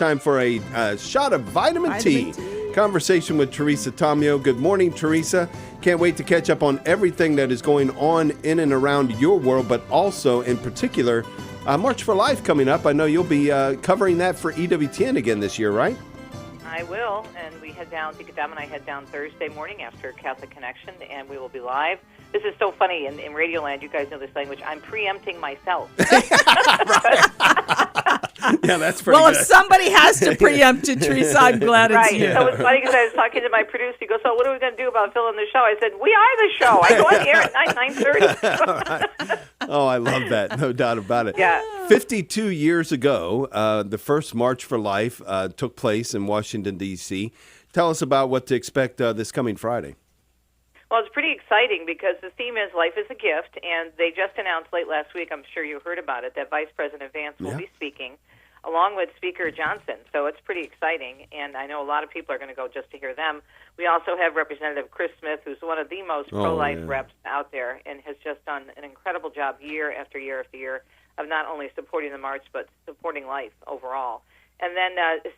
Time for a shot of vitamin T. Conversation with Teresa Tomeo. Good morning, Teresa. Can't wait to catch up on everything that is going on in and around your world, but also in particular, March for Life coming up. I know you'll be covering that for EWTN again this year, right? I will, and we head down, Dom and I head down Thursday morning after Catholic Connection, and we will be live. This is so funny, in Radioland, you guys know this language, I'm preempting myself. Yeah, that's pretty good. If somebody has to preempt it, Teresa, I'm glad it's you. Right, so it's funny because I was talking to my producer, he goes, so what are we going to do about filling the show? I said, we are the show. I go on the air at 9:30. Oh, I love that, no doubt about it. Yeah. 52 years ago, the first March for Life took place in Washington, D.C. Tell us about what to expect this coming Friday. Well, it's pretty exciting because the theme is Life is a Gift, and they just announced late last week, I'm sure you heard about it, that Vice President Vance will be speaking, along with Speaker Johnson. So it's pretty exciting, and I know a lot of people are going to go just to hear them. We also have Representative Chris Smith, who's one of the most pro-life reps out there, and has just done an incredible job year after year after year of not only supporting the march, but supporting life overall. And then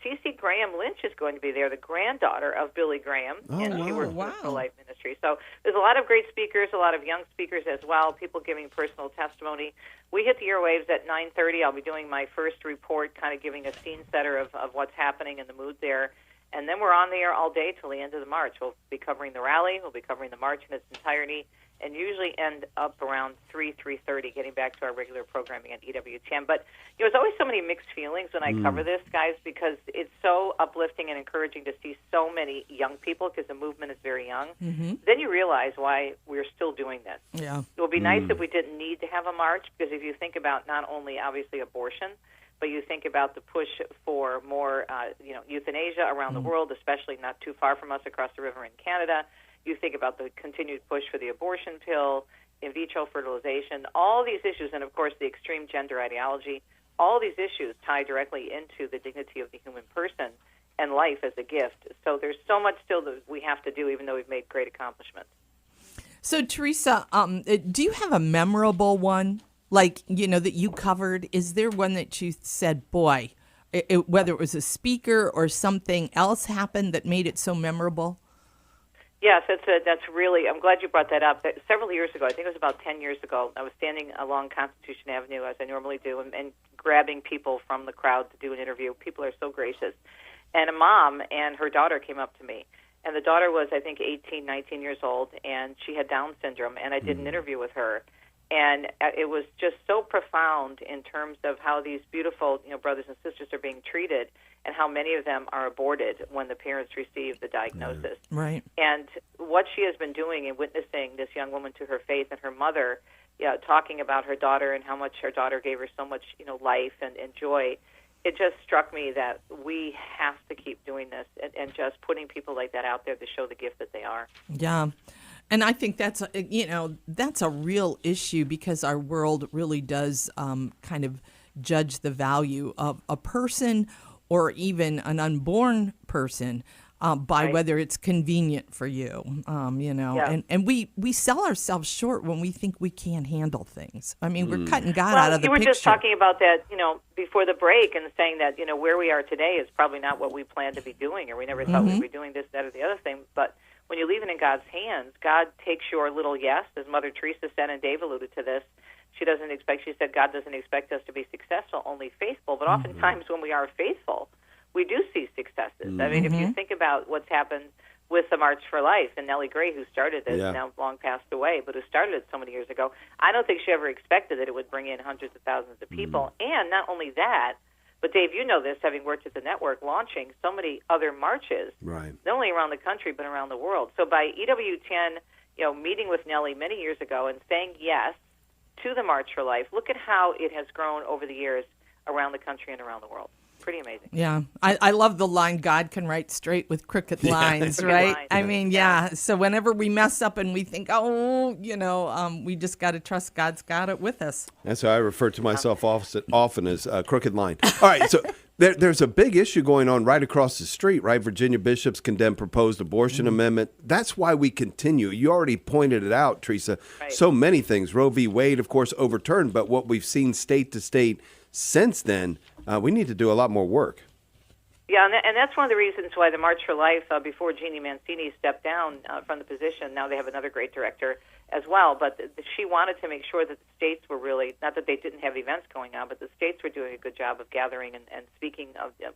Cece Graham Lynch is going to be there, the granddaughter of Billy Graham, and she works for the pro-life ministry. So there's a lot of great speakers, a lot of young speakers as well, people giving personal testimony. We hit the airwaves at 9:30. I'll be doing my first report, kind of giving a scene setter of what's happening and the mood there. And then we're on the air all day till the end of the march. We'll be covering the rally, we'll be covering the march in its entirety, and usually end up around 3:30, getting back to our regular programming at EWTN. But there's always so many mixed feelings when I cover this, guys, because it's so uplifting and encouraging to see so many young people, because the movement is very young. Mm-hmm. Then you realize why we're still doing this. Yeah. It would be nice if we didn't need to have a march, because if you think about not only, obviously, abortion, but you think about the push for more euthanasia around the world, especially not too far from us across the river in Canada. You think about the continued push for the abortion pill, in vitro fertilization, all these issues, and of course the extreme gender ideology, all these issues tie directly into the dignity of the human person and life as a gift. So there's so much still that we have to do, even though we've made great accomplishments. So Teresa, do you have a memorable one, like, that you covered? Is there one that you said, boy, whether it was a speaker or something else happened that made it so memorable? Yes, that's really, I'm glad you brought that up. Several years ago, I think it was about 10 years ago, I was standing along Constitution Avenue, as I normally do, and grabbing people from the crowd to do an interview. People are so gracious. And a mom and her daughter came up to me. And the daughter was, I think, 18, 19 years old, and she had Down syndrome, and I did an interview with her. And it was just so profound in terms of how these beautiful, brothers and sisters are being treated, and how many of them are aborted when the parents receive the diagnosis. Right. And what she has been doing and witnessing this young woman to her faith, and her mother, talking about her daughter and how much her daughter gave her so much, life and joy, it just struck me that we have to keep doing this and just putting people like that out there to show the gift that they are. Yeah. And I think that's a real issue, because our world really does kind of judge the value of a person or even an unborn person by whether it's convenient for you, and we sell ourselves short when we think we can't handle things. I mean, we're cutting God out of the picture. You were just talking about that, before the break, and saying that, where we are today is probably not what we planned to be doing, or we never thought we'd be doing this, that, or the other thing. But when you leave it in God's hands, God takes your little yes, as Mother Teresa said, and Dave alluded to this. She said God doesn't expect us to be successful, only faithful. But oftentimes when we are faithful, we do see successes. I mean, if you think about what's happened with the March for Life, and Nellie Gray, who started this, now long passed away, but who started it so many years ago, I don't think she ever expected that it would bring in hundreds of thousands of people. And not only that, but Dave, you know this, having worked at the network, launching so many other marches, not only around the country, but around the world. So by EWTN, meeting with Nellie many years ago and saying yes to the March for Life, look at how it has grown over the years around the country and around the world. Pretty amazing. Yeah. I love the line, God can write straight with crooked lines, right? I mean, So whenever we mess up and we think, we just got to trust God's got it with us. That's how I refer to myself often as crooked line. All right, so there's a big issue going on right across the street, right? Virginia bishops condemn proposed abortion amendment. That's why we continue. You already pointed it out, Teresa. Right. So many things. Roe v. Wade, of course, overturned, but what we've seen state to state since then, we need to do a lot more work. Yeah, and that's one of the reasons why the March for Life, before Jeannie Mancini stepped down from the position, now they have another great director as well, but she wanted to make sure that the states were really, not that they didn't have events going on, but the states were doing a good job of gathering and speaking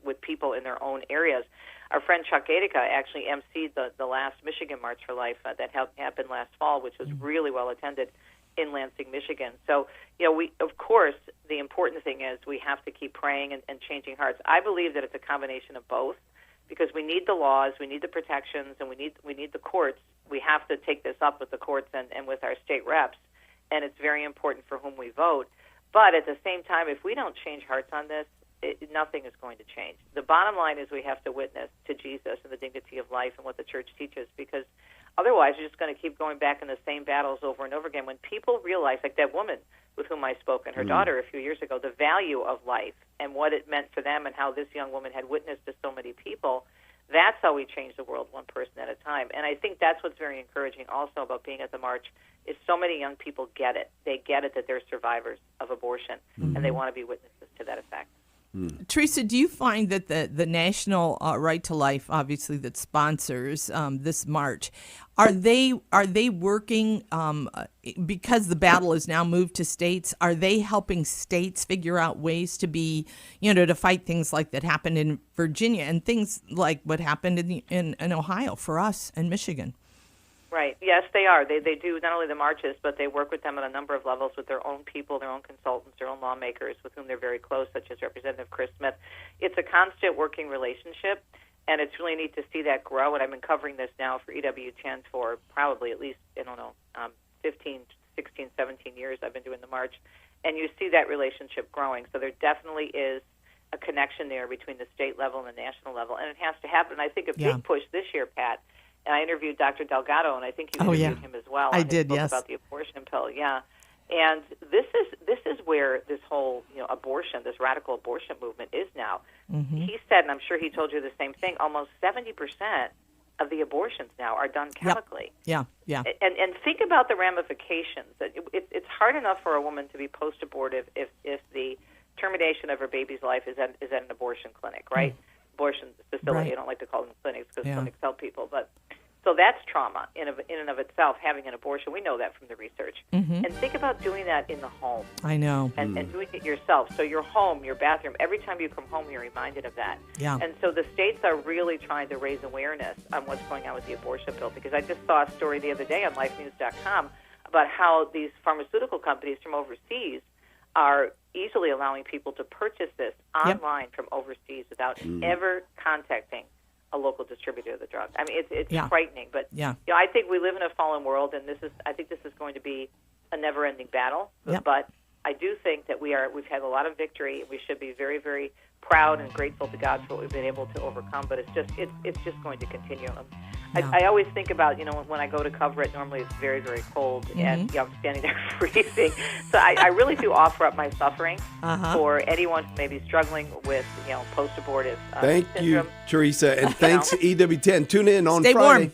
with people in their own areas. Our friend Chuck Gatica actually emceed the last Michigan March for Life that happened last fall, which was really well attended in Lansing, Michigan. So, we, of course, the important thing is we have to keep praying and changing hearts. I believe that it's a combination of both, because we need the laws, we need the protections, and we need the courts. We have to take this up with the courts and with our state reps, and it's very important for whom we vote. But at the same time, if we don't change hearts on this, nothing is going to change. The bottom line is we have to witness to Jesus and the dignity of life and what the church teaches, because otherwise you're just going to keep going back in the same battles over and over again. When people realize, like that woman with whom I spoke and her daughter a few years ago, the value of life and what it meant for them and how this young woman had witnessed to so many people, that's how we change the world one person at a time. And I think that's what's very encouraging also about being at the march is so many young people get it. They get it that they're survivors of abortion, and they want to be witnesses to that effect. Teresa, do you find that the National Right to Life, obviously, that sponsors this march, are they working because the battle is now moved to states? Are they helping states figure out ways to be, to fight things like that happened in Virginia and things like what happened in Ohio for us and Michigan? Right. Yes, they are. They do not only the marches, but they work with them on a number of levels with their own people, their own consultants, their own lawmakers with whom they're very close, such as Representative Chris Smith. It's a constant working relationship, and it's really neat to see that grow. And I've been covering this now for EWTN for probably at least, 15, 16, 17 years I've been doing the march. And you see that relationship growing. So there definitely is a connection there between the state level and the national level, and it has to happen. I think a big push this year, Pat, and I interviewed Dr. Delgado, and I think you interviewed him as well. I did, yes. About the abortion pill, yeah. And this is where this whole abortion, this radical abortion movement is now. Mm-hmm. He said, and I'm sure he told you the same thing, almost 70% of the abortions now are done chemically. Yep. Yeah. And think about the ramifications. It's hard enough for a woman to be post-abortive if the termination of her baby's life is at an abortion clinic, right? Abortion facility. Right. I don't like to call them clinics because clinics help people, but so that's trauma in and of itself, having an abortion. We know that from the research. Mm-hmm. And think about doing that in the home. I know. And doing it yourself. So your home, your bathroom, every time you come home, you're reminded of that. Yeah. And so the states are really trying to raise awareness on what's going on with the abortion pill, because I just saw a story the other day on lifenews.com about how these pharmaceutical companies from overseas are easily allowing people to purchase this online from overseas without ever contacting a local distributor of the drug. I mean, it's frightening, but I think we live in a fallen world, and I think this is going to be a never-ending battle. But I do think that we've had a lot of victory. We should be very, very proud and grateful to God for what we've been able to overcome. But it's just going to continue. I always think about, when I go to cover it, normally it's very, very cold, and I'm standing there freezing. So I really do offer up my suffering for anyone who may be struggling with, post-abortive Thank syndrome. you, Teresa, and thanks EWTN. Tune in on Stay Friday. Warm.